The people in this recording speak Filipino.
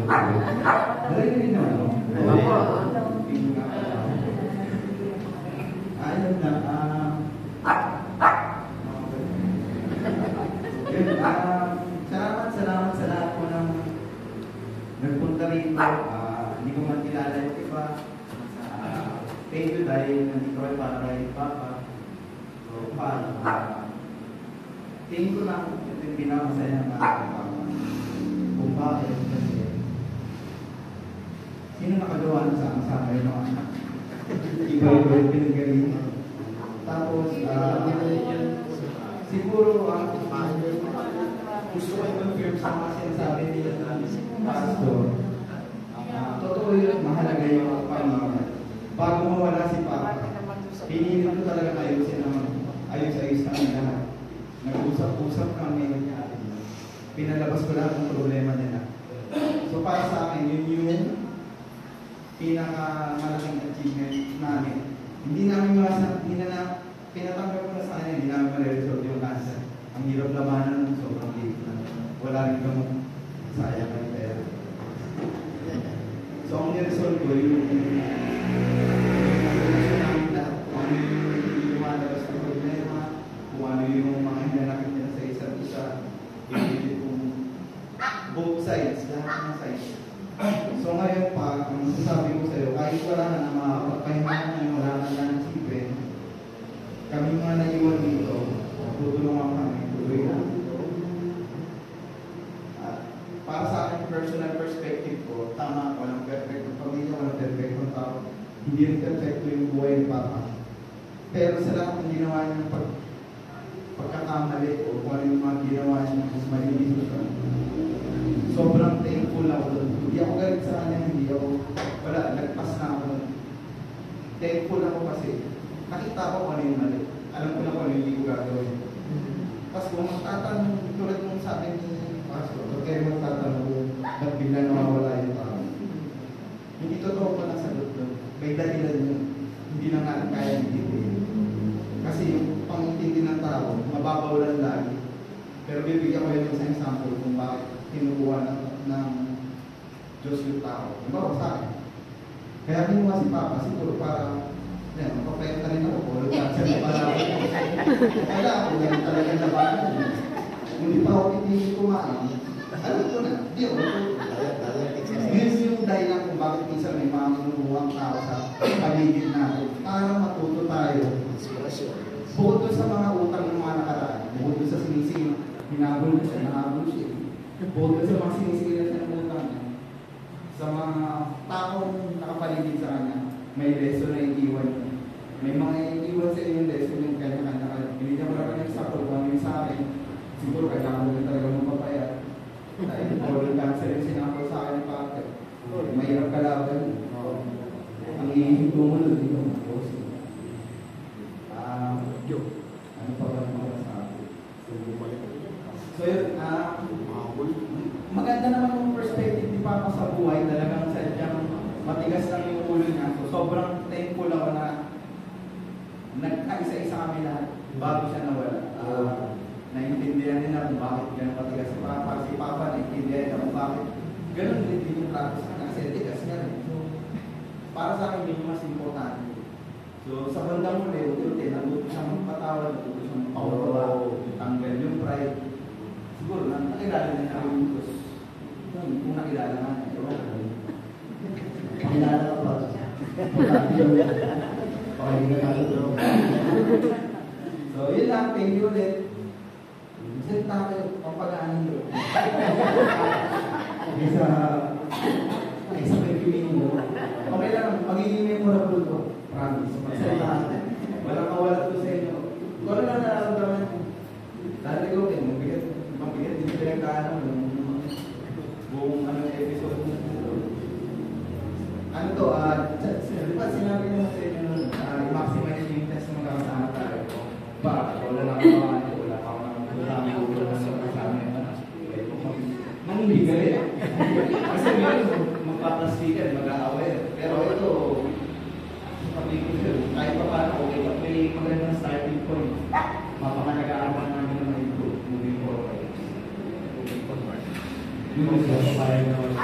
Narinig naman ako. Ayun na. Salamat sa lahat po ng nagpunta rito. Hindi ko man kilala yung iba. Thank you dahil nandito kayo para kay Papa. So, tingin ko lang ito yung pinamasaya ng Papa. Kung bakit kasi sino nakagawa na sa akin ng anak? Iba-iba yung pinagaling. Tapos, siguro gusto ko i-confirm sa mga sinasabi nila na pastor. Totoo yun, mahalaga yung Panginoon. Bago mawala si Papa, pinili ko talaga ayusin naman. Ayos-ayos kami lahat. Nag-usap-usap kami. Pinalabas ko lahat ng problema nila. So para sa akin, yun yung pinakamalaking achievement namin. Hindi na pinatanggap ko na sa kanya, hindi namin ma-resolve yung cancer. Ang hirap labanan ng sobrang liit na. Wala rin gamot. Sayang ang pera. So ang niresolve ko, yung lahat. Kung ano yung lumalabas ng problema, kung ano yung mga hinanakit nila sa isa't isa, pinili kong both sides, lahat ng sides. So ngayon pa, ang sasabi ko sa'yo, kahit wala na makapagpahinga na yung wala na ng sipin, kami mga naiwan dito, tutulungan kami, tuloy na. Para sa akin, personal perspective ko, tama, walang perfectong pamilya, walang perfectong tao. Hindi rin perfecto yung buhay ni Papa. Pero sa lahat ng ginawa niya pagkakamali o kung ano yung mga ginawa niya mas malinis ko, sobrang thankful ako doon. Hindi ako galit sa kanya, hindi ako, wala, nagpas na ako. Thankful ako kasi nakita ko kung ano yung mali. Alam ko na kung ano yung hindi ko gagawin. Tapos kung magtatanong, tulad mong sabi ni Pastor, huwag kayo magtatanong ba't bigla nawawala yung tao. Hindi totoo ko na sagot doon. May dahilan yun. Hindi na nga kaya hindi. Kasi yung pangintindi ng tao, mababaw lang lagi. Pero bibigyan ko yun sa example kung bakit kinukuha ng Diyos yung tao. Diba sa akin? Kaya kinuha si Papa, siguro para mapapayata rin ako. Kung nagkakasya na pala ako. Kaya ako, ganun talaga labanan. Kung di pa ako hindi kumain, alam ko na, di ako. Yun yung dahilan kung bakit minsan may mga kinukuhang tao sa paligid natin para matuto tayo. Bukod doon sa mga utang ng mga nakaraan, bukod doon sa sinisingil, hinabol siya, nahabol siya. Bukod doon sa mga sinisingil siya ng utang niya, sa mga taong nakapaligid sa kanya, may lesson na iiwan niya. May mga iiwan sa inyo yung lesson yung kanya-kanya. Hindi niya wala ka ng example kung ano yung sa akin. Siguro kailangan mo talaga magpapayat. Dahil colon cancer yung sinakaw sa akin ng pake. Mahirap kalaban. Ang ihinto mo doon, hindi ko mag-post. Ano pa ba mga sabi? So yun, maganda naman yung perspective ni Papa sa buhay. Talagang sadyang matigas lang yung ulo niya. So sobrang thankful ako na nagkaisa-isa kami lahat bago siya nawala. Naintindihan nila kung bakit ganun matigas si Papa. Si Papa naintindihan nila kung bakit ganun din yung trato sa kanya. Kasi tigas niya rin. So, para sa akin yun yung mas importante. So sa bandang muli, natuto siya magpatawad, natuto siya magpawatawa, tanggal yung pride. Siguro, nakilala niya yung utos. Kung nakilala nga niya, Pakilala ka pa. So, yun lang. Thank you ulit. Isang tayo, pampagaanan yun. Isa pagpiminin mo. Okay lang, magiging memorable ko. Promise. Magsalita. Walang mawala to sa inyo. Kung ano lang nararamdaman ko. Dati ko, mabigat din pinagkaanan mo. Buong episode mo. Ano to, sinabi naman sa inyo nun, i-maximize yung test na magkakasama tayo. Wala lang ako, wala pa ako magkakasama yung mangbigay. Kasi magpaplastikan, mag-aaway. Pero ito, kahit pa paano, okay, may magandang starting point. Mapakalagaan namin naman yung group moving forward. Yung isa, parang naman.